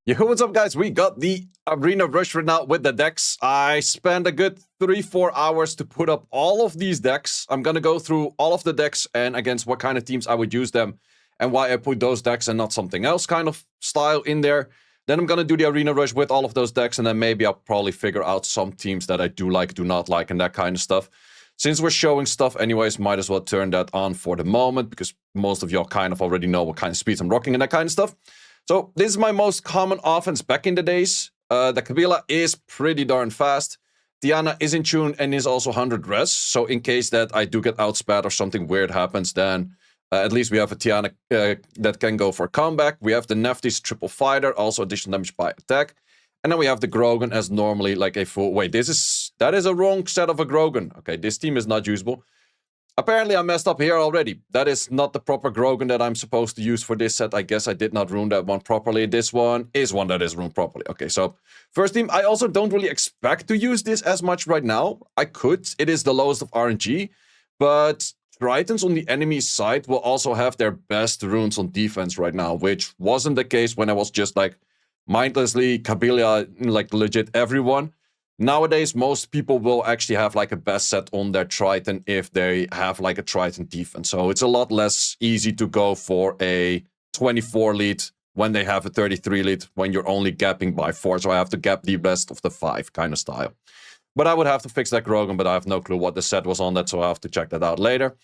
Yo, what's up, guys? We got the Arena Rush right now with the decks. I spent a good 3-4 hours to put up all of these decks. I'm gonna go through all of the decks and against what kind of teams I would use them and why I put those decks and not something else kind of style in there. Then I'm gonna do the Arena Rush with all of those decks, and then maybe I'll probably figure out some teams that I do like, do not like, and that kind of stuff. Since we're showing stuff anyways, might as well turn that on for the moment, because most of y'all kind of already know what kind of speeds I'm rocking and that kind of stuff. So this is my most common offense back in the days. The Kabila is pretty darn fast. Tiana is in tune and is also 100 res. So in case that I do get outspat or something weird happens, then at least we have a Tiana that can go for a comeback. We have the Nefty's triple fighter, also additional damage by attack. And then we have the Grogan as normally like a full... Wait, that is a wrong set of a Grogan. Okay, this team is not usable. Apparently I messed up here already. That is not the proper Grogan that I'm supposed to use for this set. I guess I did not rune that one properly. This one is one that is runed properly. Okay, so first team, I also don't really expect to use this as much right now. I could. It is the lowest of RNG. But Tritons on the enemy side will also have their best runes on defense right now, which wasn't the case when I was just like mindlessly Kabila, like legit everyone. Nowadays, most people will actually have like a best set on their Triton if they have like a Triton defense. So it's a lot less easy to go for a 24 lead when they have a 33 lead, when you're only gapping by 4. So I have to gap the best of the 5 kind of style. But I would have to fix that Grogan, but I have no clue what the set was on that, so I have to check that out later.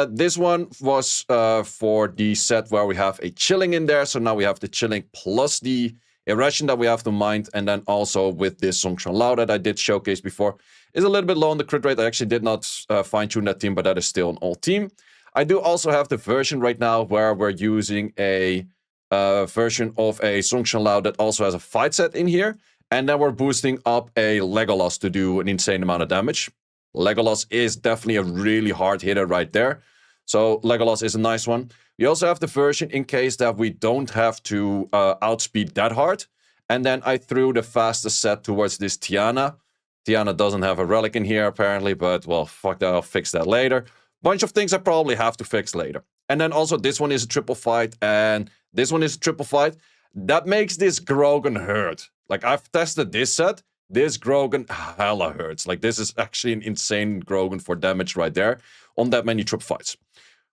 This one was for the set where we have a Chilling in there. So now we have the Chilling plus the Irration that we have to mind, and then also with this Songshan Lao that I did showcase before, is a little bit low on the crit rate. I actually did not fine-tune that team, but that is still an old team. I do also have the version right now where we're using a version of a Songshan Lao that also has a fight set in here, and then we're boosting up a Legolas to do an insane amount of damage. Legolas is definitely a really hard hitter right there, so Legolas is a nice one. We also have the version in case that we don't have to outspeed that hard. And then I threw the fastest set towards this Tiana. Tiana doesn't have a relic in here apparently, but well, fuck that, I'll fix that later. Bunch of things I probably have to fix later. And then also this one is a triple fight, and this one is a triple fight. That makes this Grogan hurt. Like, I've tested this set. This Grogan hella hurts. Like, this is actually an insane Grogan for damage right there on that many triple fights.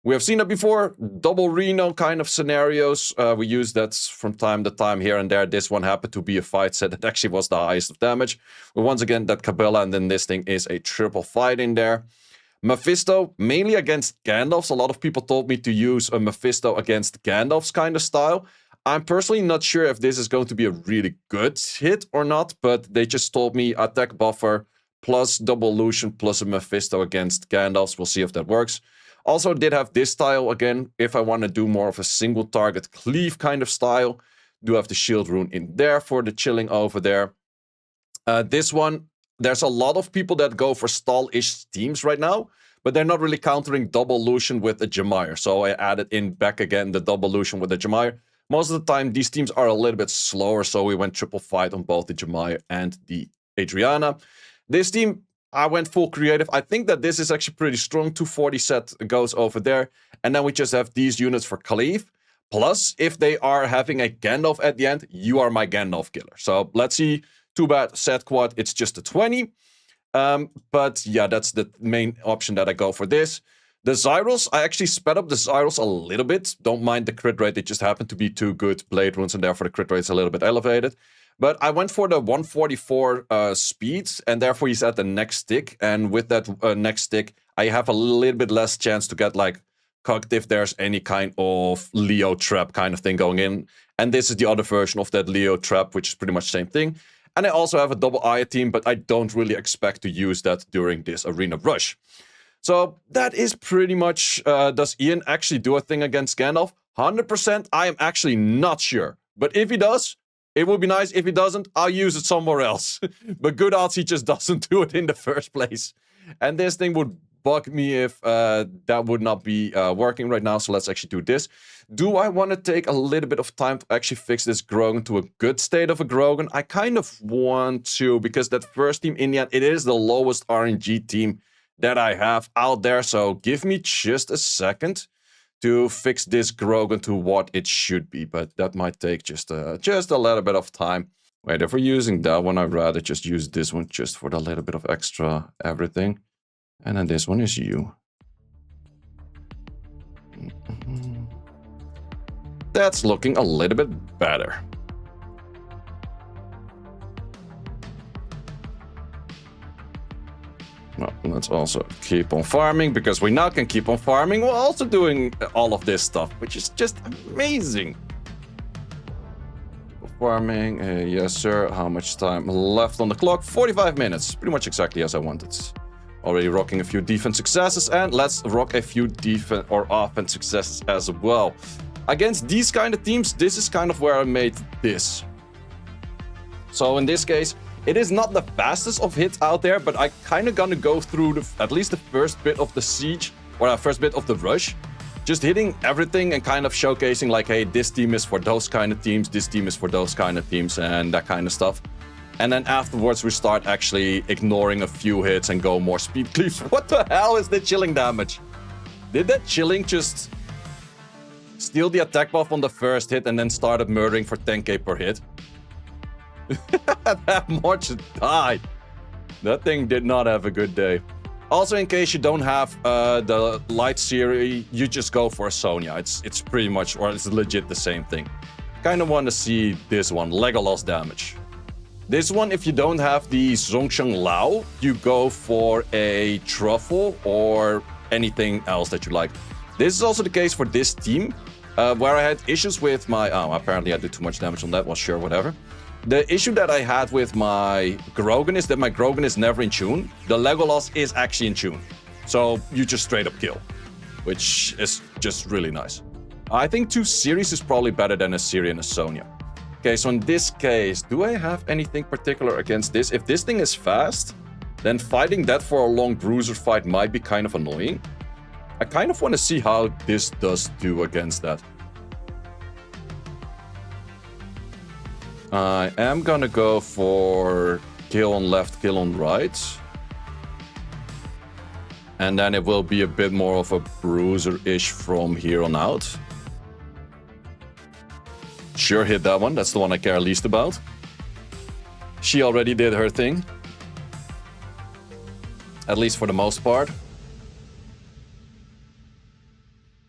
We have seen that before, double Reno kind of scenarios. We use that from time to time here and there. This one happened to be a fight set that actually was the highest of damage. But once again, that Kabila, and then this thing is a triple fight in there. Mephisto, mainly against Gandalfs. A lot of people told me to use a Mephisto against Gandalf's kind of style. I'm personally not sure if this is going to be a really good hit or not, but they just told me attack buffer plus double illusion plus a Mephisto against Gandalfs. We'll see if that works. Also did have this style again, if I want to do more of a single target cleave kind of style. Do have the shield rune in there for the Chilling over there. This one, there's a lot of people that go for stall-ish teams right now, but they're not really countering double illusion with a Jemire. So I added in back again the double illusion with the Jemire. Most of the time, these teams are a little bit slower, so we went triple fight on both the Jemire and the Adriana. This team, I went full creative. I think that this is actually pretty strong. 240 set goes over there. And then we just have these units for Cleave. Plus, if they are having a Gandalf at the end, you are my Gandalf killer. So let's see. Too bad, set quad, it's just a 20. But yeah, that's the main option that I go for this. The Zyros, I actually sped up the Zyros a little bit. Don't mind the crit rate, it just happened to be 2 good blade runes, and therefore the crit rate is a little bit elevated. But I went for the 144 speeds, and therefore he's at the next stick. And with that next stick, I have a little bit less chance to get like cocked if there's any kind of Leo trap kind of thing going in. And this is the other version of that Leo trap, which is pretty much the same thing. And I also have a double Aya team, but I don't really expect to use that during this Arena Rush. So that is pretty much, does Ian actually do a thing against Gandalf? 100%, I am actually not sure. But if he does, it would be nice. If he doesn't, I'll use it somewhere else. But good odds he just doesn't do it in the first place. And this thing would bug me if that would not be working right now. So let's actually do this. Do I want to take a little bit of time to actually fix this Grogan to a good state of a Grogan? I kind of want to, because that first team in the end, it is the lowest RNG team that I have out there. So give me just a second to fix this Grogan to what it should be, but that might take just a little bit of time. Wait, if we're using that one, I'd rather just use this one just for the little bit of extra everything. And then this one is you. That's looking a little bit better. Well, let's also keep on farming, because we now can keep on farming while also doing all of this stuff, which is just amazing. Farming, yes sir. How much time left on the clock? 45 minutes, pretty much exactly as I wanted. Already rocking a few defense successes, and let's rock a few defense or offense successes as well. Against these kind of teams, this is kind of where I made this. So in this case, it is not the fastest of hits out there, but I kind of gonna go through at least the first bit of the siege, or the first bit of the rush. Just hitting everything and kind of showcasing like, hey, this team is for those kind of teams, this team is for those kind of teams, and that kind of stuff. And then afterwards, we start actually ignoring a few hits and go more speed cleaves. What the hell is the chilling damage? Did that chilling just steal the attack buff on the first hit and then started murdering for 10k per hit? That March died. That thing did not have a good day. Also, in case you don't have the light series, you just go for a Sonya. It's pretty much, or it's legit the same thing. Kind of want to see this one, Legolas damage. This one, if you don't have the Zhongsheng Lao, you go for a Truffle or anything else that you like. This is also the case for this team, where I had issues with my... Oh, apparently I did too much damage on that. Well, sure, whatever. The issue that I had with my Grogan is that my Grogan is never in tune. The Legolas is actually in tune. So you just straight up kill, which is just really nice. I think 2 series is probably better than a Siri and a Sonya. Okay, so in this case, do I have anything particular against this? If this thing is fast, then fighting that for a long bruiser fight might be kind of annoying. I kind of want to see how this does do against that. I am gonna go for kill on left, kill on right. And then it will be a bit more of a bruiser-ish from here on out. Sure, hit that one. That's the one I care least about. She already did her thing. At least for the most part.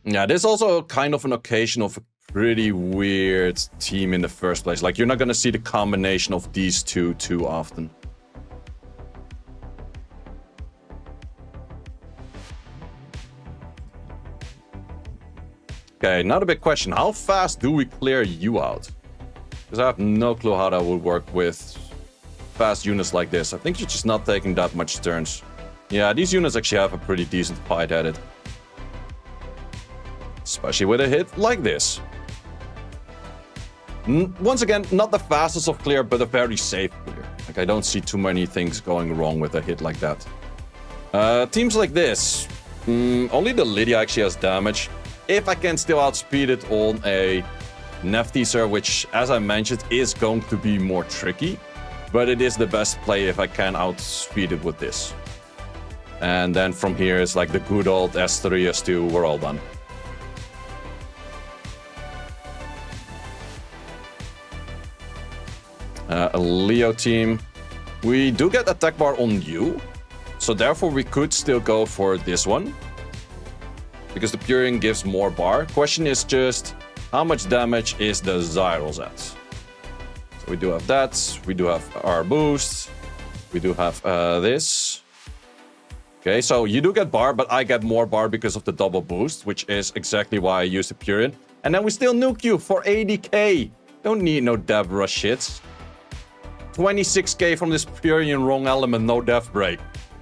Yeah, this is also kind of an occasion of a pretty weird team in the first place. Like, you're not gonna see the combination of these two too often. Okay, now the big question. How fast do we clear you out? Because I have no clue how that would work with fast units like this. I think you're just not taking that much turns. Yeah, these units actually have a pretty decent fight at it. Especially with a hit like this. Once again, not the fastest of clear, but a very safe clear. Like, I don't see too many things going wrong with a hit like that. Teams like this, only the Lydia actually has damage. If I can still outspeed it on a Nephthysir, which, as I mentioned, is going to be more tricky. But it is the best play if I can outspeed it with this. And then from here, it's like the good old S3, S2, we're all done. A Leo team. We do get attack bar on you. So therefore, we could still go for this one. Because the Purian gives more bar. Question is just, how much damage is the Zyros at? So we do have that. We do have our boost. We do have this. Okay, so you do get bar, but I get more bar because of the double boost, which is exactly why I use the Purian. And then we still nuke you for 80k. Don't need no Deborah shits. 26k from this Purian wrong element, no death break.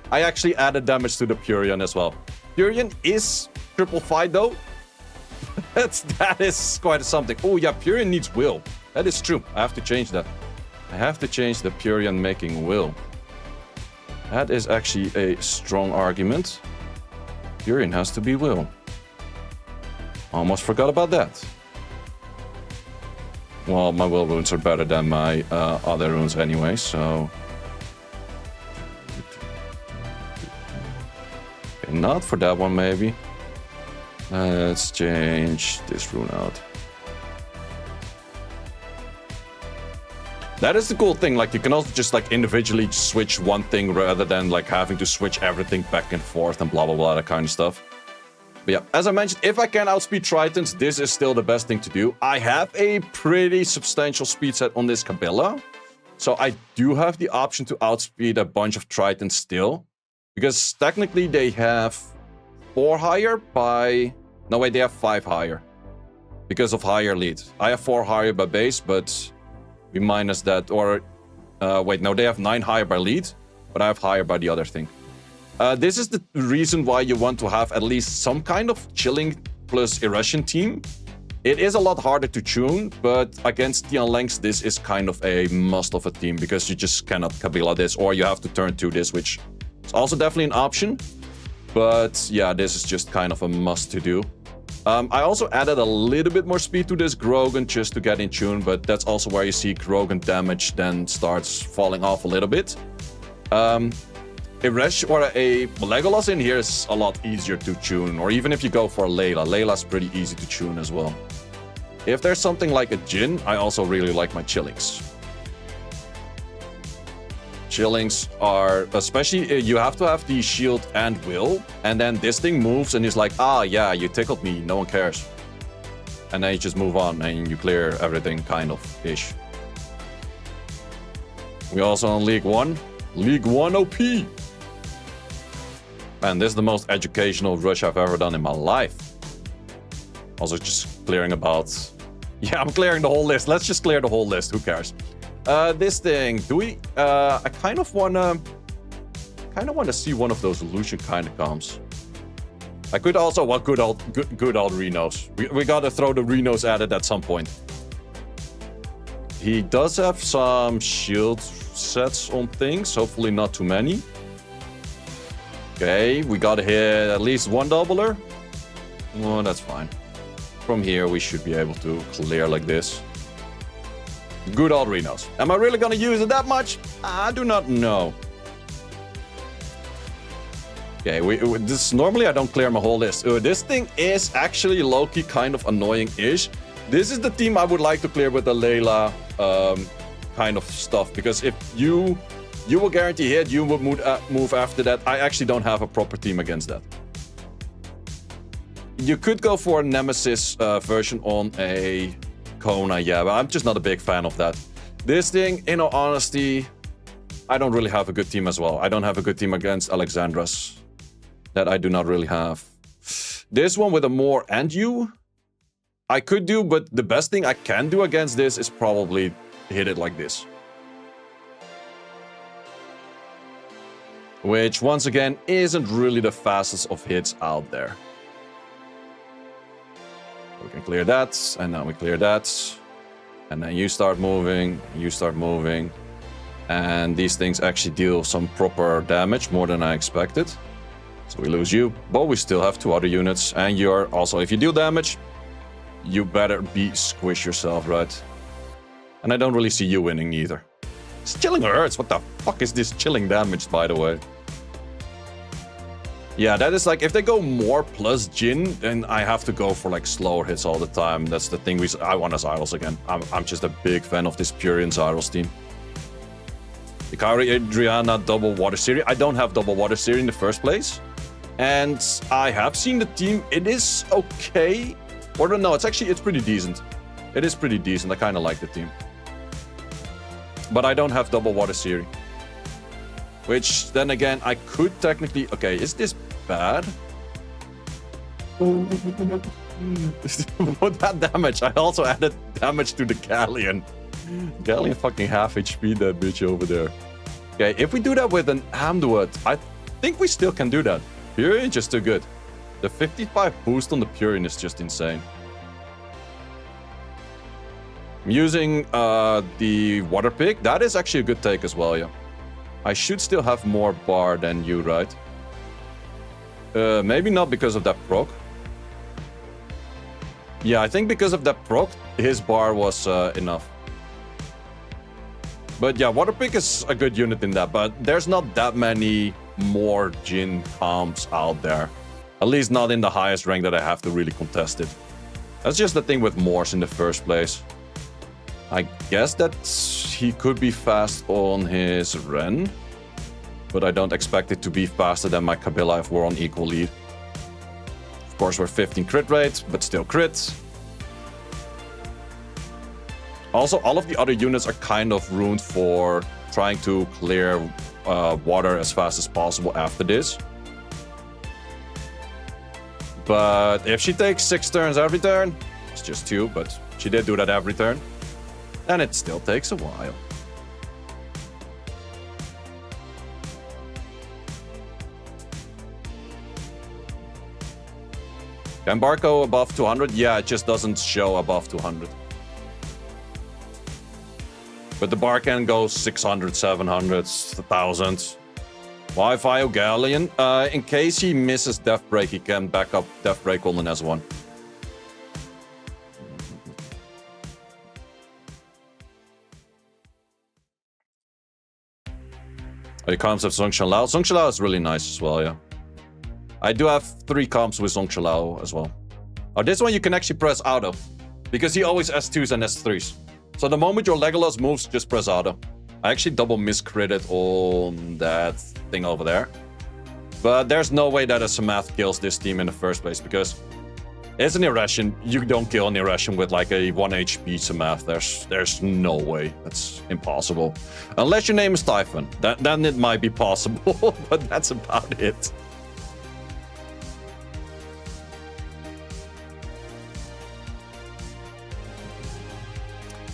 I actually added damage to the Purian as well. Purian is triple fight though. that is quite something. Oh yeah, Purian needs will. That is true. I have to change that. I have to change the Purian making will. That is actually a strong argument. Purian has to be will. Almost forgot about that. Well, my will runes are better than my other runes anyway, so... Okay, not for that one, maybe. Let's change this rune out. That is the cool thing, like you can also just like individually switch one thing rather than like having to switch everything back and forth and blah blah blah, that kind of stuff. But yeah, as I mentioned, if I can outspeed Tritons, this is still the best thing to do. I have a pretty substantial speed set on this Kabila, so I do have the option to outspeed a bunch of Tritons still. Because technically they have 4 higher by... No wait, they have 5 higher. Because of higher lead. I have 4 higher by base, but... we minus that, or wait, no, they have 9 higher by lead, but I have higher by the other thing. This is the reason why you want to have at least some kind of chilling plus Irration team. It is a lot harder to tune, but against Tian Lengths, this is kind of a must of a team, because you just cannot Kabila this, or you have to turn to this, which is also definitely an option. But yeah, this is just kind of a must to do. I also added a little bit more speed to this Grogan just to get in tune, but that's also where you see Grogan damage then starts falling off a little bit. A Resh or a Legolas in here is a lot easier to tune, or even if you go for a Layla. Layla's pretty easy to tune as well. If there's something like a Jhin, I also really like my Chillings. Chillings are, especially, you have to have the shield and will, and then this thing moves and is like, ah, yeah, you tickled me, no one cares. And then you just move on and you clear everything, kind of-ish. We also on League 1. League 1 OP! Man, this is the most educational rush I've ever done in my life. Also just clearing about... Yeah, I'm clearing the whole list. Let's just clear the whole list, who cares? This thing, do we... I kind of wanna see one of those illusion kind of comms. I could also... Well, good old Renos. We gotta throw the Renos at it at some point. He does have some shield sets on things. Hopefully not too many. Okay, we gotta hit at least one doubler. Oh, that's fine. From here, we should be able to clear like this. Good old Renos. Am I really gonna use it that much? I do not know. Okay, this normally I don't clear my whole list. This thing is actually low-key kind of annoying-ish. This is the team I would like to clear with the Layla kind of stuff, because if you will guarantee hit, you will move after that. I actually don't have a proper team against that. You could go for a Nemesis version on a Kona, yeah, but I'm just not a big fan of that. This thing, in all honesty, I don't really have a good team as well. I don't have a good team against Alexandras. That I do not really have. This one with a more and you, I could do, but the best thing I can do against this is probably hit it like this. Which, once again, isn't really the fastest of hits out there. We can clear that, and now we clear that. And then you start moving, and these things actually deal some proper damage, more than I expected. So we lose you, but we still have 2 other units, and you're also, if you deal damage, you better be squish yourself, right? And I don't really see you winning either. This chilling hurts. What the fuck is this chilling damage, by the way? Yeah, that is like, if they go more plus Jhin, then I have to go for like slower hits all the time. That's the thing I want as Idols again. I'm just a big fan of this Purians Idols team. Ikari, Adriana, double Water Series. I don't have double Water Series in the first place. And I have seen the team. It is okay. Or no, it's pretty decent. It is pretty decent. I kind of like the team. But I don't have double Water Series. Which, then again, I could technically... Okay, is this bad? What that damage? I also added damage to the Galleon. Galleon fucking half HP that bitch over there. Okay, if we do that with an Amduat, I think we still can do that. Purian just too good. The 55 boost on the Purian is just insane. I'm using the Water Pick. That is actually a good take as well, yeah. I should still have more bar than you, right? Maybe not because of that proc. Yeah, I think because of that proc, his bar was enough. But yeah, Water Pick is a good unit in that, but there's not that many more Jhin comps out there. At least not in the highest rank that I have to really contest it. That's just the thing with Morse in the first place. I guess that he could be fast on his Ren, but I don't expect it to be faster than my Kabila if we're on equal lead. Of course, we're 15 crit rate, but still crit. Also, all of the other units are kind of ruined for trying to clear water as fast as possible after this. But if she takes 6 turns every turn, it's just 2, but she did do that every turn, and it still takes a while. Can Barco above 200? Yeah, it just doesn't show above 200. But the bar can go 600, 700, 1000. Wi-Fi Galleon. In case he misses Death Break, he can back up Death Break on an S1. The comps of Zhong Shalao. Zhong Shalao is really nice as well, yeah. I do have 3 comps with Zhong Shalao as well. Oh, this one you can actually press auto, because he always S2s and S3s. So the moment your Legolas moves, just press auto. I actually double miscritted on that thing over there. But there's no way that a Samath kills this team in the first place, because it's an Irration. You don't kill an Irration with like a 1 HP Samath. There's no way. That's impossible. Unless your name is Typhon. Then it might be possible, but that's about it.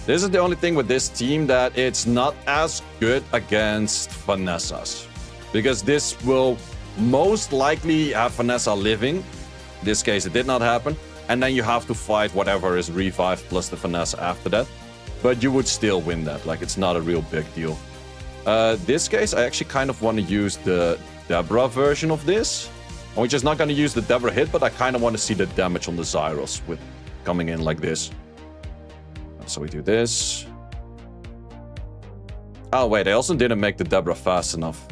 This is the only thing with this team, that it's not as good against Vanessas. Because this will most likely have Vanessa living. In this case, it did not happen. And then you have to fight whatever is revived plus the Vanessa after that. But you would still win that. Like, it's not a real big deal. This case, I actually kind of want to use the Debra version of this. I'm just not going to use the Debra hit, but I kind of want to see the damage on the Zyros with coming in like this. So we do this. Oh, wait, I also didn't make the Debra fast enough.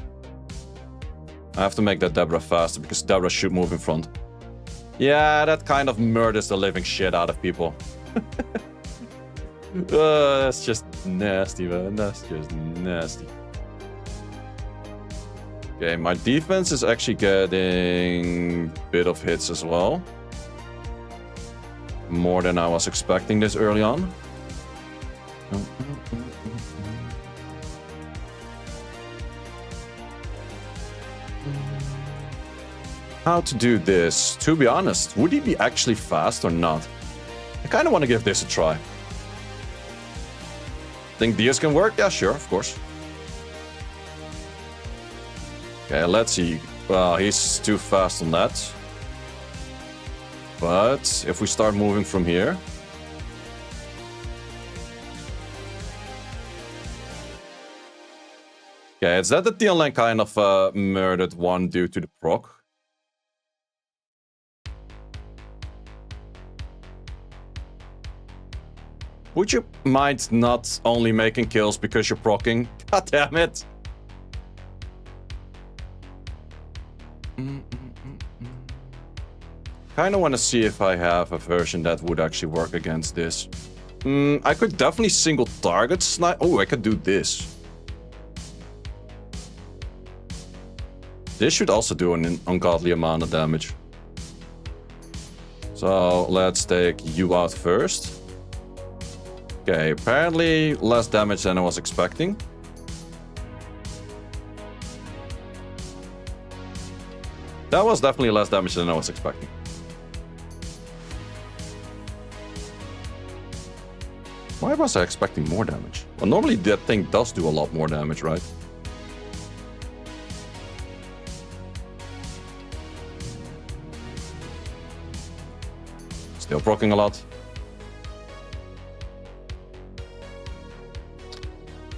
I have to make that Debra faster, because Debra should move in front. Yeah, that kind of murders the living shit out of people. That's just nasty, man. That's just nasty. Okay, my defense is actually getting a bit of hits as well. More than I was expecting this early on. How to do this? To be honest, would he be actually fast or not? I kind of want to give this a try. Think Diaz can work? Yeah, sure, of course. Okay, let's see. Well, he's too fast on that. But if we start moving from here... Okay, it's that the Tianlang kind of murdered one due to the proc. Would you mind not only making kills because you're proccing? God damn it! Kinda wanna see if I have a version that would actually work against this. I could definitely single target snipe. Oh, I could do this. This should also do an ungodly amount of damage. So let's take you out first. Okay, apparently less damage than I was expecting. That was definitely less damage than I was expecting. Why was I expecting more damage? Well, normally that thing does do a lot more damage, right? Still proccing a lot.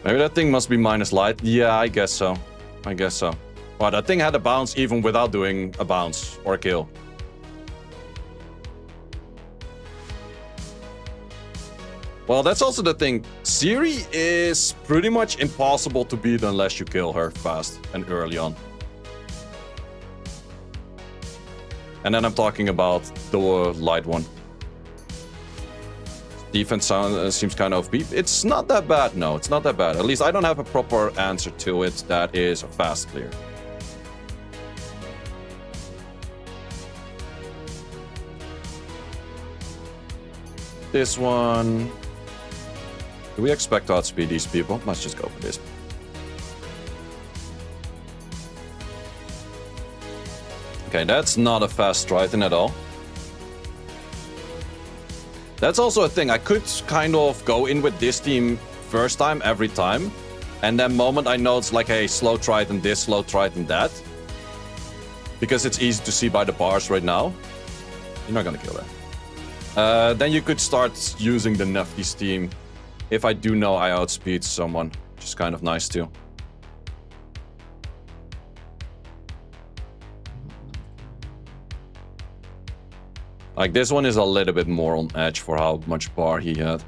Maybe that thing must be minus light. Yeah, I guess so. I guess so. Wow, that thing had a bounce even without doing a bounce or a kill. Well, that's also the thing. Ciri is pretty much impossible to beat unless you kill her fast and early on. And then I'm talking about the light one. Defense seems kind of OP. It's not that bad, no, it's not that bad. At least I don't have a proper answer to it that is a fast clear. This one... Do we expect to outspeed these people? Let's just go for this. Okay, that's not a fast Triton at all. That's also a thing. I could kind of go in with this team first time, every time. And then moment I know it's like a slow Triton this, slow Triton that. Because it's easy to see by the bars right now. You're not gonna kill that. Then you could start using the Nefty team. If I do know I outspeed someone, which is kind of nice too. Like, this one is a little bit more on edge for how much bar he had.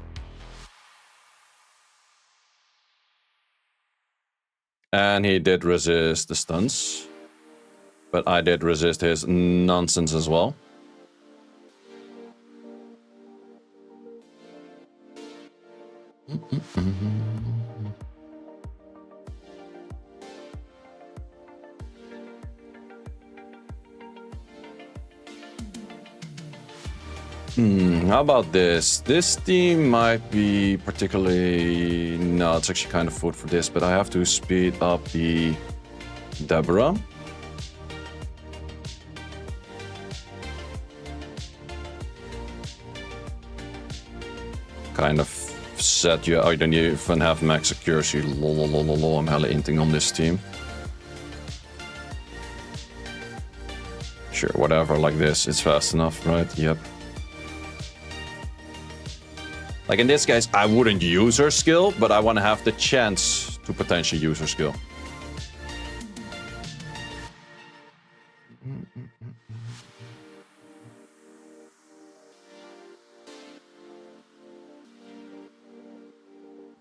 And he did resist the stuns. But I did resist his nonsense as well. How about this? This team might be particularly... No, it's actually kind of food for this, but I have to speed up the Deborah. Kind of set you... I don't even have max accuracy. Lol, I'm hella inting on this team. Sure, whatever, like this. It's fast enough, right? Yep. Like in this case, I wouldn't use her skill, but I want to have the chance to potentially use her skill.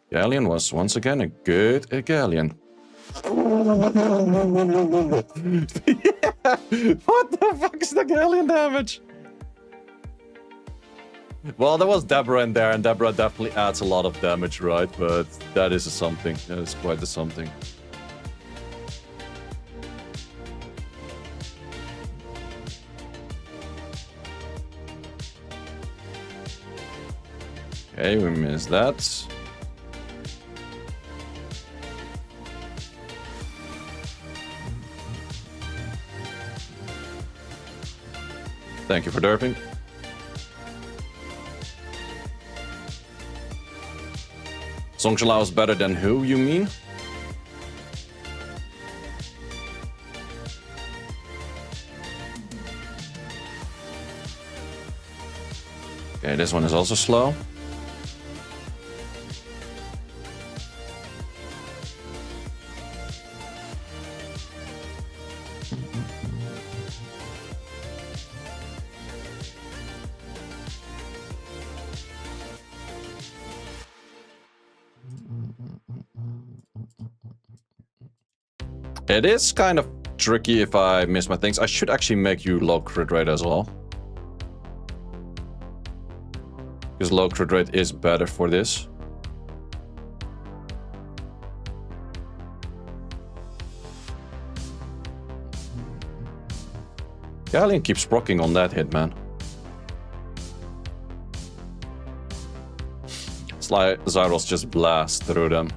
Galleon was once again a good Galleon. Yeah. What the fuck is the Galleon damage? Well, there was Deborah in there, and Deborah definitely adds a lot of damage, right? But that is a something. That is quite a something. Okay, we missed that. Thank you for derping. Songshala is better than who, you mean? Okay, this one is also slow. It is kind of tricky if I miss my things. I should actually make you low crit rate as well. Because low crit rate is better for this. Galleon keeps procking on that hit, man. It's like Zyros just blast through them.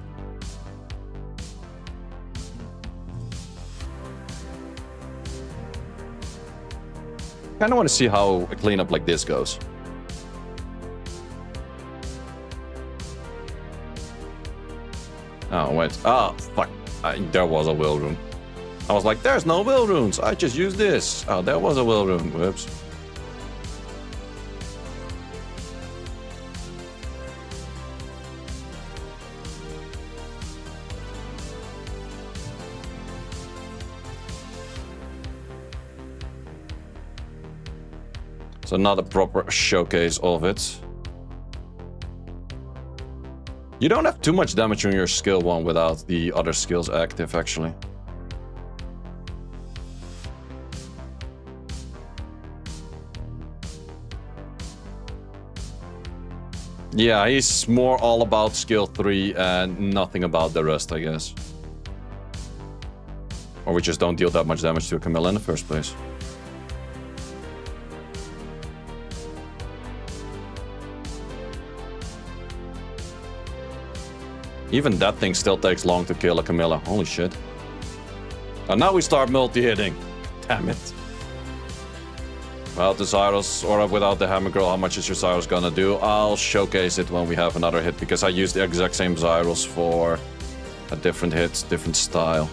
Kind of want to see how a cleanup like this goes. Oh, wait. Oh, fuck. There was a will rune. I was like, there's no will runes. I just used this. Oh, there was a will rune. Whoops. So not a proper showcase of it. You don't have too much damage on your skill 1 without the other skills active, actually. Yeah, he's more all about skill 3 and nothing about the rest, I guess. Or we just don't deal that much damage to a Camilla in the first place. Even that thing still takes long to kill a Camilla. Holy shit. And now we start multi-hitting. Damn it. Well, the Zyros, or without the Hammer Girl, how much is your Zyros gonna do? I'll showcase it when we have another hit, because I used the exact same Zyros for a different hit, different style.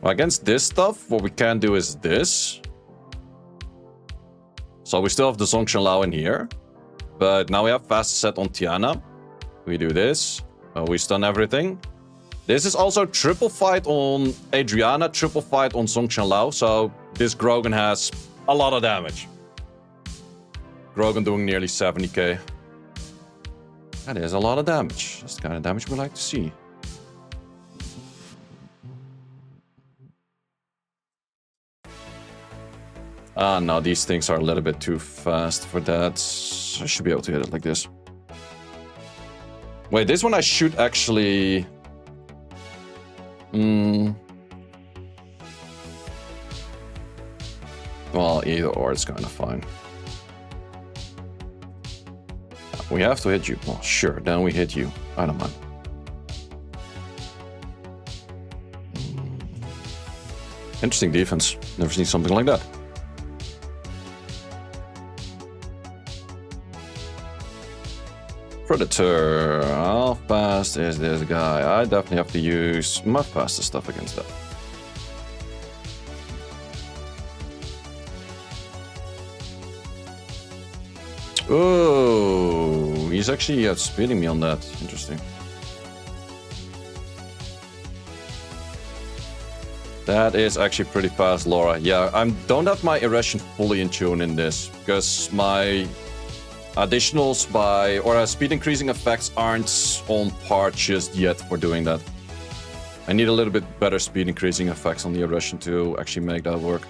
Well, against this stuff, what we can do is this. So we still have the Zhongshan Lao in here. But now we have fast set on Tiana. We do this. We stun everything. This is also triple fight on Adriana, triple fight on Zhongshan Lao. So this Grogan has a lot of damage. Grogan doing nearly 70k. That is a lot of damage. That's the kind of damage we like to see. Ah, no, these things are a little bit too fast for that. I should be able to hit it like this. Wait, this one I should actually... Well, either or, it's kind of fine. We have to hit you. Well, sure, then we hit you. I don't mind. Interesting defense. Never seen something like that. Predator. How fast is this guy? I definitely have to use my fastest stuff against that. Oh, he's actually outspeeding me on that. Interesting. That is actually pretty fast, Laura. Yeah, I don't have my Irration fully in tune in this, because my additionals or speed increasing effects aren't on par just yet for doing that. I need a little bit better speed increasing effects on the Irration to actually make that work.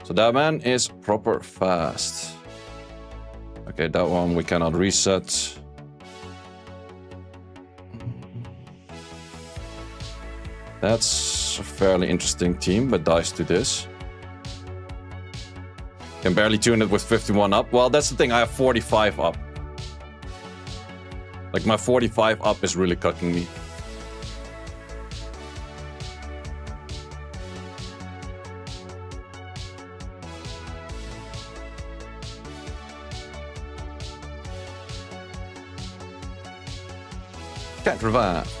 So that man is proper fast. Okay, that one we cannot reset. That's a fairly interesting team, but dies to this. Can barely tune it with 51 up. Well, that's the thing, I have 45 up. Like, my 45 up is really cucking me. Can't revive.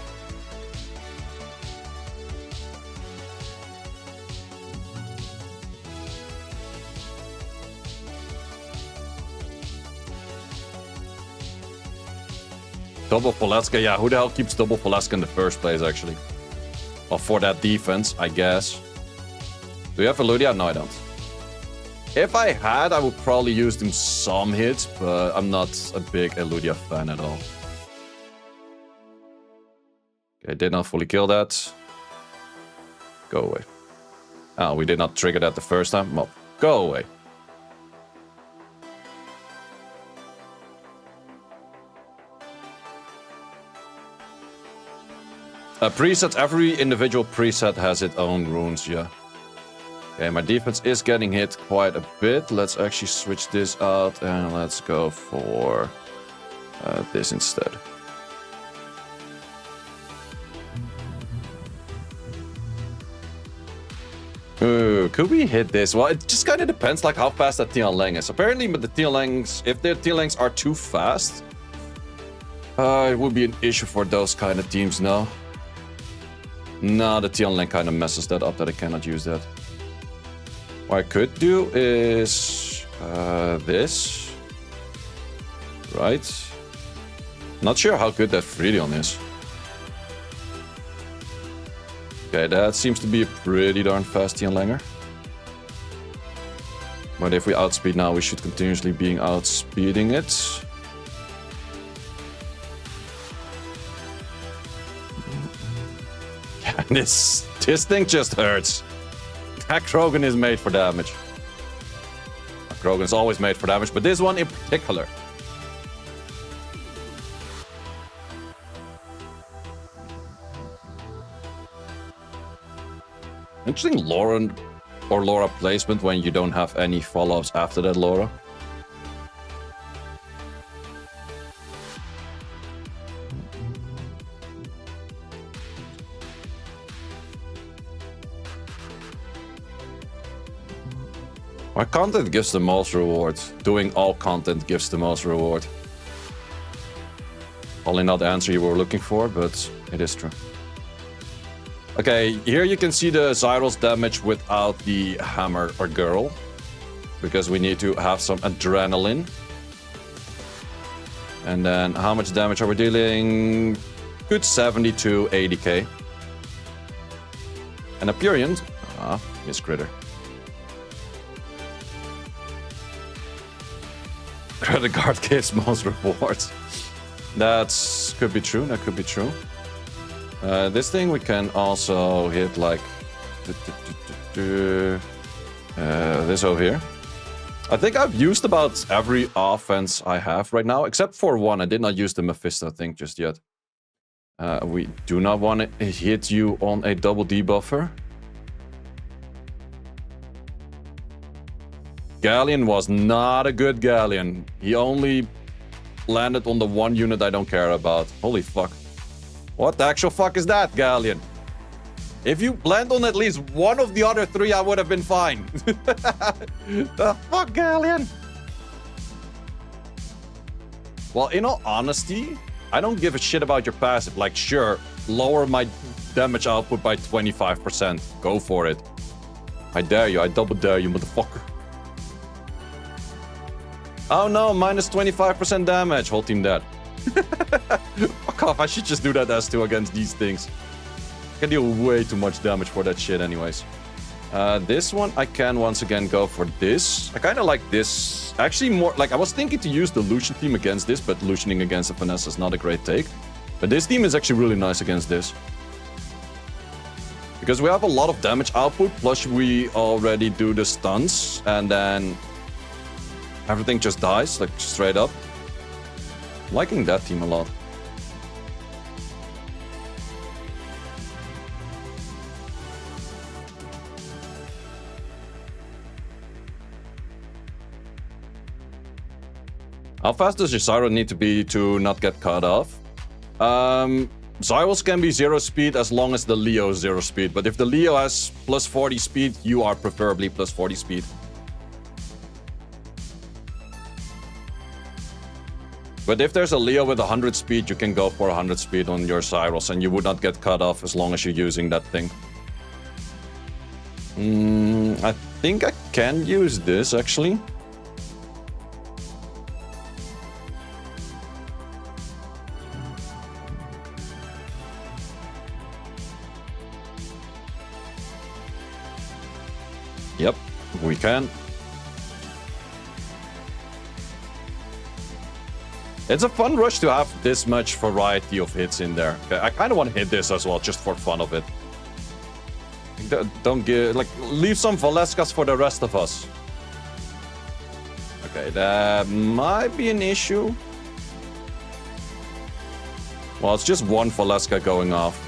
Double Poletska, yeah, who the hell keeps double Poletska in the first place, actually? Well, for that defense, I guess. Do you have Eludia? No, I don't. If I had, I would probably use them some hits, but I'm not a big Eludia fan at all. Okay, did not fully kill that. Go away. Oh, we did not trigger that the first time? Well, go away. Presets, every individual preset has its own runes, yeah. Okay, my defense is getting hit quite a bit. Let's actually switch this out and let's go for this instead. Ooh, could we hit this? Well, it just kind of depends like how fast that Tian Lang is. Apparently, but the Tian Langs, if their Tian Langs are too fast, it would be an issue for those kind of teams now. No, the Tian Lang kind of messes that up that I cannot use that. What I could do is this. Right. Not sure how good that Freedion is. Okay, that seems to be a pretty darn fast Tian Langer. But if we outspeed now, we should continuously be outspeeding it. Yeah, this thing just hurts. That Krogan is made for damage. Krogan's always made for damage, but this one in particular. Interesting Laura or Laura placement when you don't have any follow-ups after that Laura. My content gives the most reward. Doing all content gives the most reward. Probably not the answer you were looking for, but it is true. Okay, here you can see the Zyros damage without the hammer or girl. Because we need to have some adrenaline. And then how much damage are we dealing? Good 70 to 80k. And a Purian. Ah, miss critter. Credit card gives most rewards. That's could be true. That could be true. This thing we can also hit like this over here. I think I've used about every offense I have right now, except for one. I did not use the Mephisto thing just yet. We do not want to hit you on a double debuffer. Galleon was not a good Galleon. He only landed on the one unit I don't care about. Holy fuck. What the actual fuck is that, Galleon? If you land on at least one of the other three, I would have been fine. The fuck, Galleon? Well, in all honesty, I don't give a shit about your passive. Like, sure, lower my damage output by 25%. Go for it. I dare you. I double dare you, motherfucker. Oh no, minus 25% damage. Whole team dead. Fuck off, I should just do that S2 against these things. I can deal way too much damage for that shit anyways. This one, I can once again go for this. I kind of like this. Actually, more like I was thinking to use the Lucian team against this, but Lucianing against the Finesse is not a great take. But this team is actually really nice against this. Because we have a lot of damage output, plus we already do the stuns, and then everything just dies, like straight up. Liking that team a lot. How fast does your Zyro need to be to not get cut off? Zyros can be 0 speed as long as the Leo is 0 speed. But if the Leo has plus 40 speed, you are preferably plus 40 speed. But if there's a Leo with 100 speed, you can go for 100 speed on your Zyros and you would not get cut off as long as you're using that thing. I think I can use this actually. Yep, we can. It's a fun rush to have this much variety of hits in there. Okay, I kind of want to hit this as well, just for fun of it. Don't give, like, leave some Valescas for the rest of us. Okay, that might be an issue. Well, it's just one Valesca going off.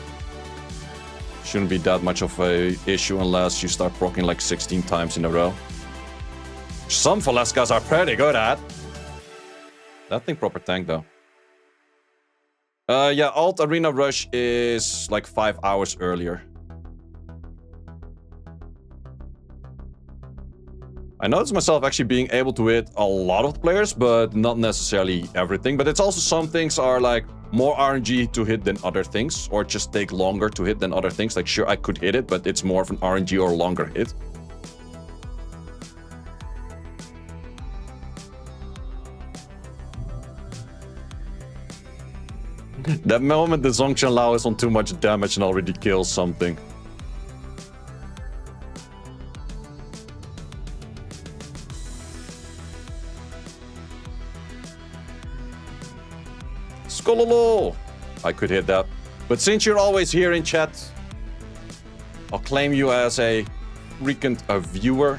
Shouldn't be that much of a issue unless you start proccing like 16 times in a row. Some Valescas are pretty good at. That thing proper tank though. Yeah, Alt Arena Rush is like 5 hours earlier. I noticed myself actually being able to hit a lot of players, but not necessarily everything. But it's also some things are like more RNG to hit than other things, or just take longer to hit than other things. Like sure, I could hit it, but it's more of an RNG or longer hit. That moment the Zongchen Lao is on too much damage and already kills something. Skololo! I could hit that. But since you're always here in chat, I'll claim you as a frequent viewer,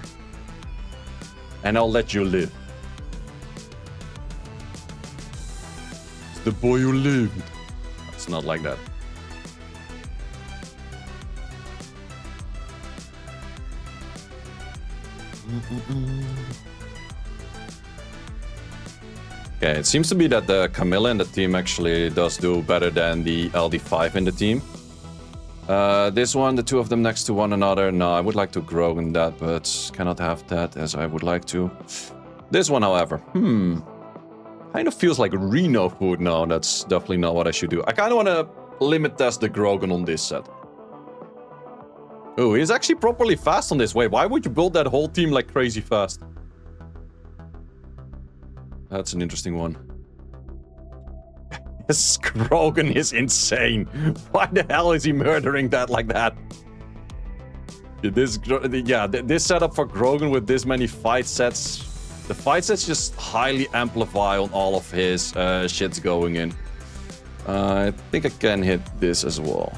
and I'll let you live. It's the boy who lived. It's not like that. Okay, it seems to be that the Camilla in the team actually does do better than the LD5 in the team. This one, the two of them next to one another. No, I would like to grow in that, but cannot have that as I would like to. This one, however, kind of feels like Reno food. No, that's definitely not what I should do. I kind of want to limit test the Grogan on this set. Oh, he's actually properly fast on this. Wait, why would you build that whole team like crazy fast? That's an interesting one. This Grogan is insane. Why the hell is he murdering that like that? This setup for Grogan with this many fight sets. The fight sets just highly amplify on all of his shits going in. I think I can hit this as well.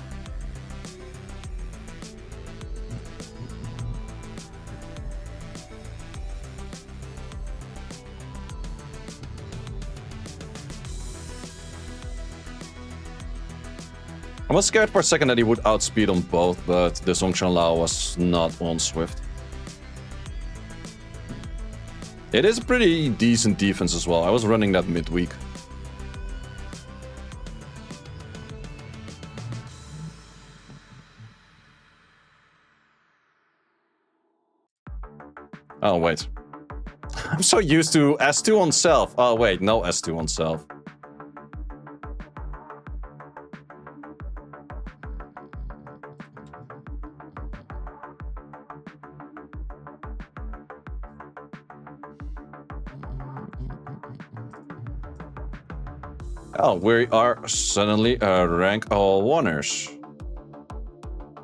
I was scared for a second that he would outspeed on both, but the Zhongshan Lao was not on Swift. It is a pretty decent defense as well. I was running that midweek. Oh, wait. I'm so used to S2 on self. Oh, wait, no S2 on self. Oh, we are suddenly rank all oneers.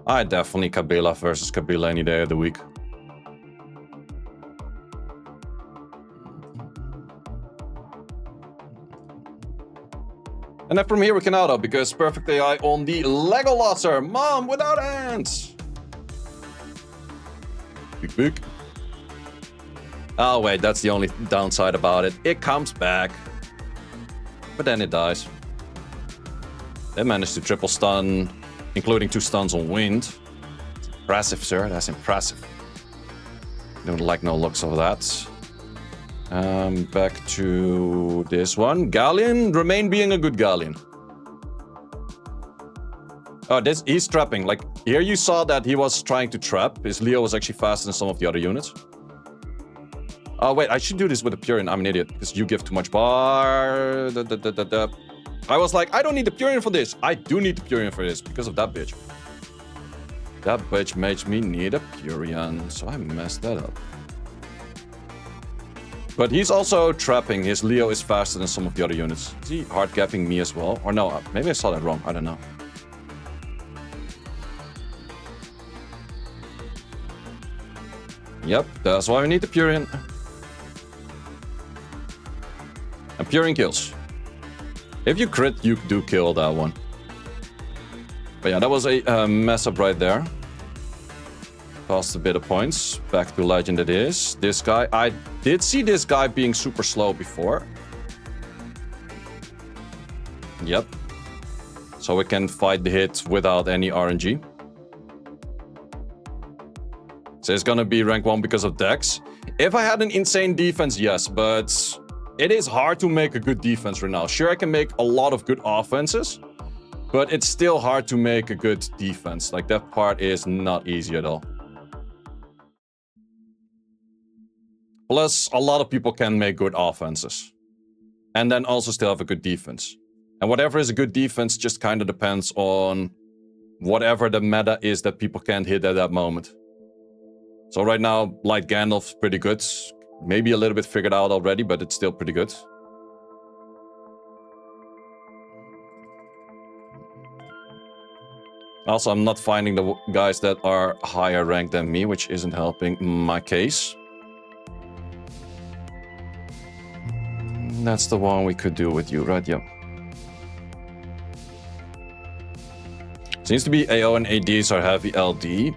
I definitely Kabila versus Kabila any day of the week. And then from here we can auto because perfect AI on the Legolosser. Mom without hands. Big. Oh wait, that's the only downside about it. It comes back. But then it dies. They managed to triple stun, including 2 stuns on wind. That's impressive, sir. That's impressive. Don't like no looks of that. Back to this one. Galleon, remain being a good Galleon. Oh, he's trapping. Like, here you saw that he was trying to trap. His Leo was actually faster than some of the other units. Oh, wait, I should do this with a Purion. I'm an idiot, because you give too much bar. I was like, I don't need the Purion for this. I do need the Purion for this, because of that bitch. That bitch makes me need a Purion, so I messed that up. But he's also trapping. His Leo is faster than some of the other units. Is he hard gapping me as well? Or no, maybe I saw that wrong. I don't know. Yep, that's why we need the Purion. And Purion kills. If you crit, you do kill that one. But yeah, that was a mess up right there. Cost a bit of points. Back to legend it is. This guy, I did see this guy being super slow before. Yep. So we can fight the hit without any RNG. So it's gonna be rank 1 because of Dex. If I had an insane defense, yes, but it is hard to make a good defense right now. Sure, I can make a lot of good offenses, but it's still hard to make a good defense. Like, that part is not easy at all. Plus, a lot of people can make good offenses. And then also still have a good defense. And whatever is a good defense just kind of depends on whatever the meta is that people can't hit at that moment. So right now, Light Gandalf's pretty good. Maybe a little bit figured out already, but it's still pretty good. Also, I'm not finding the guys that are higher ranked than me, which isn't helping my case. That's the one we could do with you, right? Yep. Seems to be AO and ADs are heavy LD.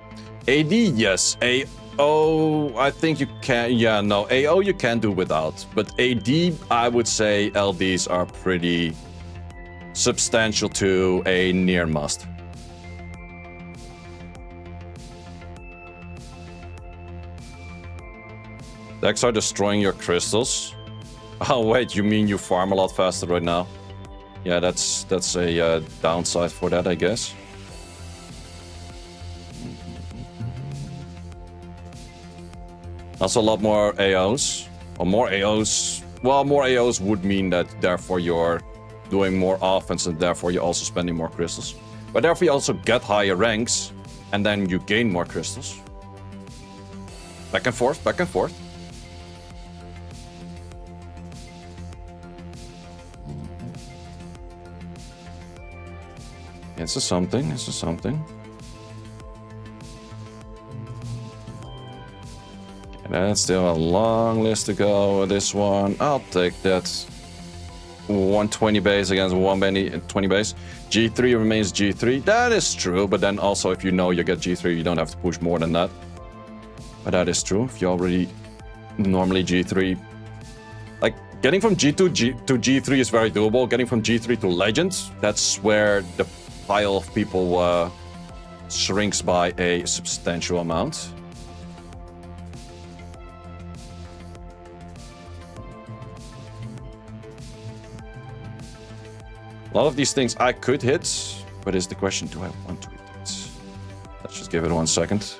AD, yes. AO, I think you can. Yeah, no. AO you can do without. But AD, I would say LDs are pretty substantial to a near must. Decks are destroying your crystals. Oh wait, you mean you farm a lot faster right now? Yeah, that's a downside for that, I guess. Also a lot more AOs. Or more AOs. Well, more AOs would mean that therefore you're doing more offense and therefore you're also spending more crystals. But therefore you also get higher ranks and then you gain more crystals. Back and forth, back and forth. It's a something, it's a something. And that's still a long list to go. This one, I'll take that. 120 base against 120 base. G3 remains G3. That is true, but then also if you know you get G3, you don't have to push more than that. But that is true. If you already normally G3, like getting from G2 to G3 is very doable. Getting from G3 to Legends, that's where the pile of people shrinks by a substantial amount. A lot of these things I could hit, but is the question, do I want to hit it? Let's just give it 1 second.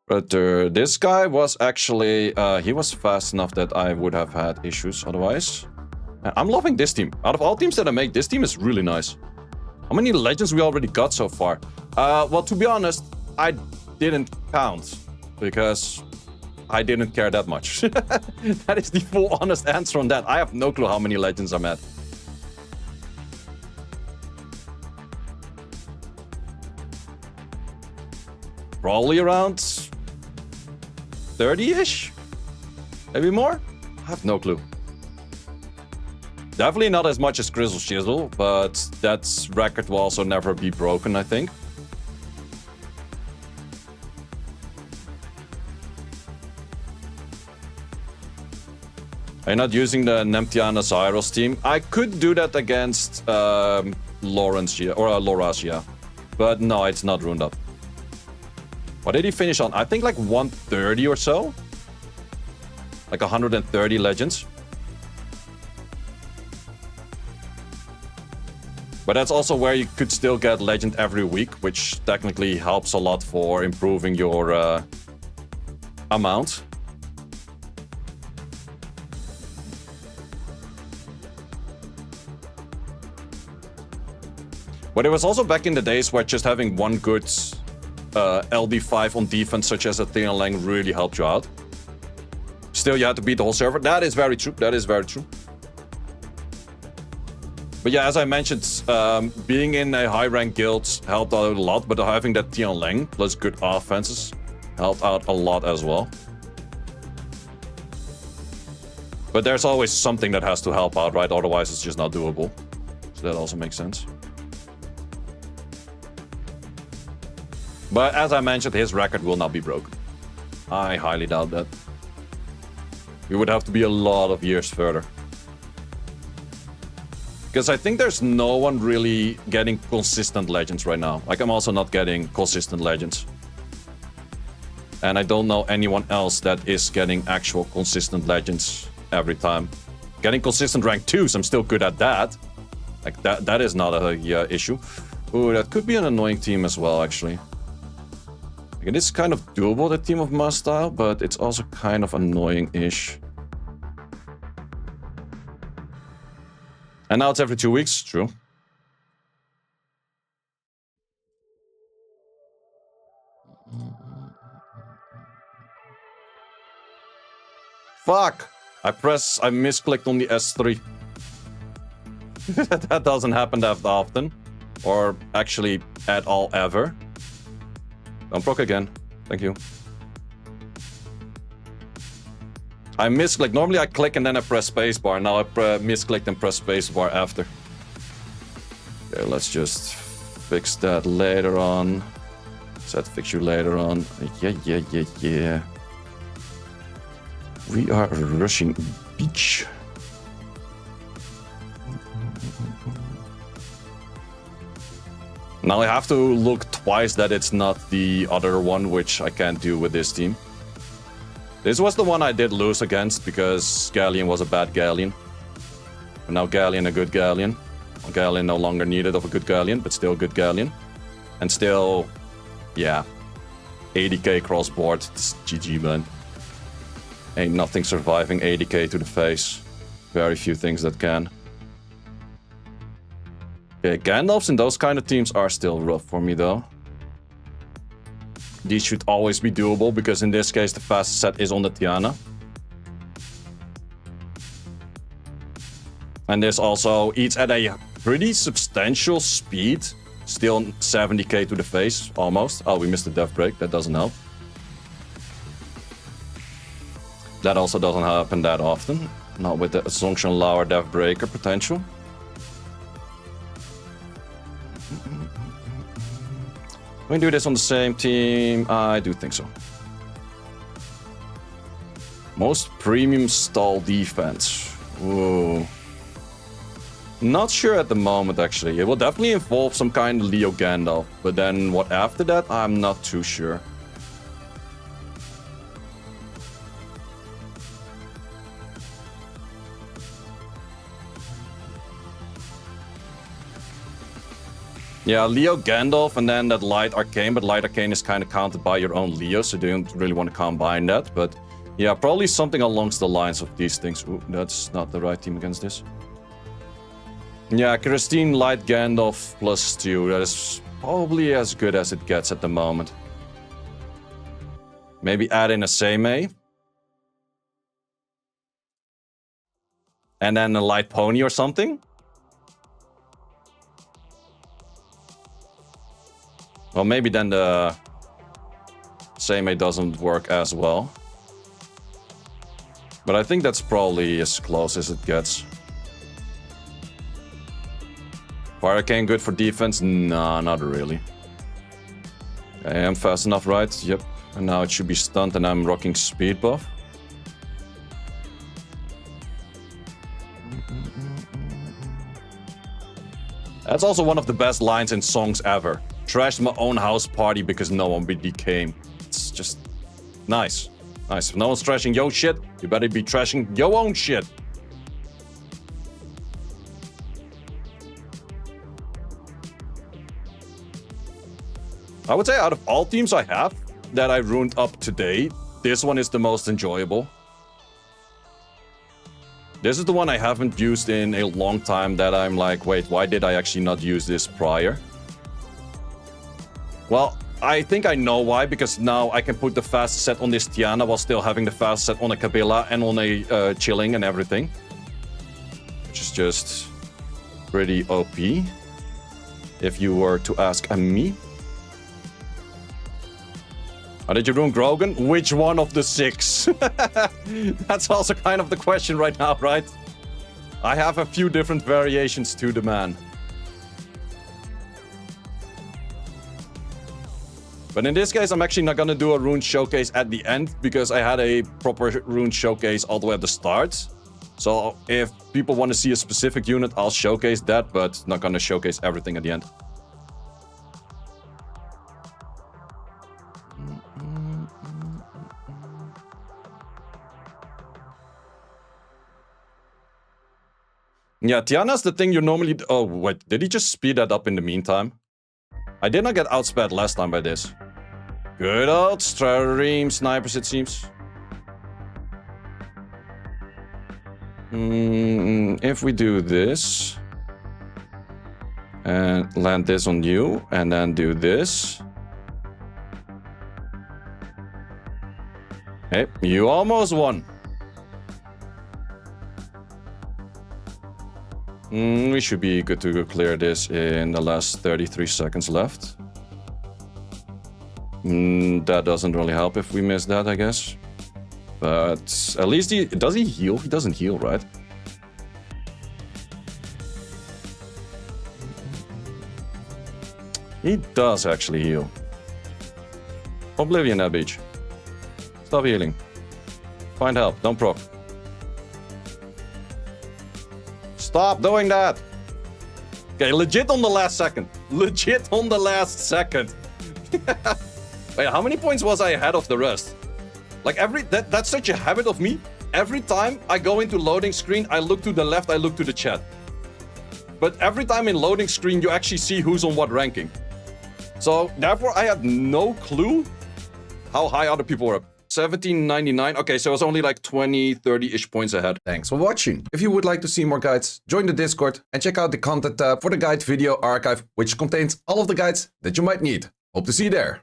But this guy was actually, he was fast enough that I would have had issues otherwise. I'm loving this team. Out of all teams that I make, this team is really nice. How many legends we already got so far? Well, to be honest, I didn't count because I didn't care that much. That is the full honest answer on that. I have no clue how many legends I'm at. Probably around 30-ish? Maybe more? I have no clue. Definitely not as much as Seiishizo, but that record will also never be broken, I think. I'm not using the Nemtiana Zyros team. I could do that against Lawrence or Laurasia, but no, it's not runed up. What did he finish on? I think like 130 or so? Like 130 legends. But that's also where you could still get legend every week, which technically helps a lot for improving your amount. But it was also back in the days where just having one good LD5 on defense, such as a Thin Lang, really helped you out. Still, you had to beat the whole server. That is very true. That is very true. But yeah, as I mentioned, being in a high-rank guild helped out a lot, but having that Thin Lang plus good offenses helped out a lot as well. But there's always something that has to help out, right? Otherwise, it's just not doable. So that also makes sense. But as I mentioned, his record will not be broken. I highly doubt that. We would have to be a lot of years further. Because I think there's no one really getting consistent legends right now. Like, I'm also not getting consistent legends. And I don't know anyone else that is getting actual consistent legends every time. Getting consistent rank 2s, I'm still good at that. Like, that is not a issue. Ooh, that could be an annoying team as well, actually. Like, it is kind of doable, the Team of Must style, but it's also kind of annoying-ish. And now it's every 2 weeks, true. Fuck! I misclicked on the S3. That doesn't happen that often. Or actually, at all, ever. Don't proc again. Thank you. I misclicked. Normally I click and then I press spacebar. Now I misclicked and press spacebar after. Okay, let's just fix that later on. Set fix you later on. Yeah. We are rushing beach. Now I have to look twice that it's not the other one, which I can't do with this team. This was the one I did lose against because Galleon was a bad Galleon. And now Galleon a good Galleon. Galleon no longer needed of a good Galleon, but still a good Galleon. And still, yeah, 80k cross board. It's GG, man. Ain't nothing surviving 80k to the face. Very few things that can. Okay, Gandalfs in those kind of teams are still rough for me, though. These should always be doable, because in this case, the fastest set is on the Tiana. And this also eats at a pretty substantial speed. Still 70k to the face, almost. Oh, we missed the death break. That doesn't help. That also doesn't happen that often. Not with the Assumption Lower Death Breaker potential. We do this on the same team. I do think so. Most premium stall defense. Ooh. Not sure at the moment, actually. It will definitely involve some kind of Leo Gandalf. But then what after that, I'm not too sure. Yeah, Leo Gandalf and then that Light Arcane, but Light Arcane is kind of counted by your own Leo, so you don't really want to combine that. But yeah, probably something along the lines of these things. Ooh, that's not the right team against this. Yeah, Christine, Light Gandalf plus 2. That is probably as good as it gets at the moment. Maybe add in a Seimei. And then a Light Pony or something. Well, maybe then the Seimei doesn't work as well. But I think that's probably as close as it gets. Fire Arcane good for defense? Nah, not really. I am fast enough, right? Yep. And now it should be stunned and I'm rocking speed buff. That's also one of the best lines in songs ever. Trashed my own house party because no one came. It's just nice. Nice. If no one's trashing your shit, you better be trashing your own shit. I would say out of all teams I have that I ruined up today, this one is the most enjoyable. This is the one I haven't used in a long time that I'm like, wait, why did I actually not use this prior? Well, I think I know why, because now I can put the fast set on this Tiana while still having the fast set on a Kabila and on a Chilling and everything. Which is just pretty OP, if you were to ask me. Oh, did you ruin Grogan? Which one of the 6? That's also kind of the question right now, right? I have a few different variations to the man. But in this case, I'm actually not gonna do a rune showcase at the end, because I had a proper rune showcase all the way at the start. So if people want to see a specific unit, I'll showcase that, but not gonna showcase everything at the end. Yeah, Tiana's the thing you normally... Oh, wait, did he just speed that up in the meantime? I did not get outsped last time by this. Good old stream snipers, it seems. If we do this... and land this on you, and then do this... Hey, you almost won. We should be good to clear this in the last 33 seconds left. That doesn't really help if we miss that, I guess. But at least he... Does he heal? He doesn't heal, right? He does actually heal. Oblivion that beach. Stop healing. Find help, don't proc. Stop doing that! Okay, legit on the last second. Legit on the last second. Wait, how many points was I ahead of the rest? Like that's such a habit of me. Every time I go into loading screen, I look to the left, I look to the chat. But every time in loading screen, you actually see who's on what ranking. So therefore, I had no clue how high other people were up. 1799. Okay, so it's only like 20, 30-ish points ahead. Thanks for watching. If you would like to see more guides, join the Discord and check out the content tab for the guide video archive, which contains all of the guides that you might need. Hope to see you there.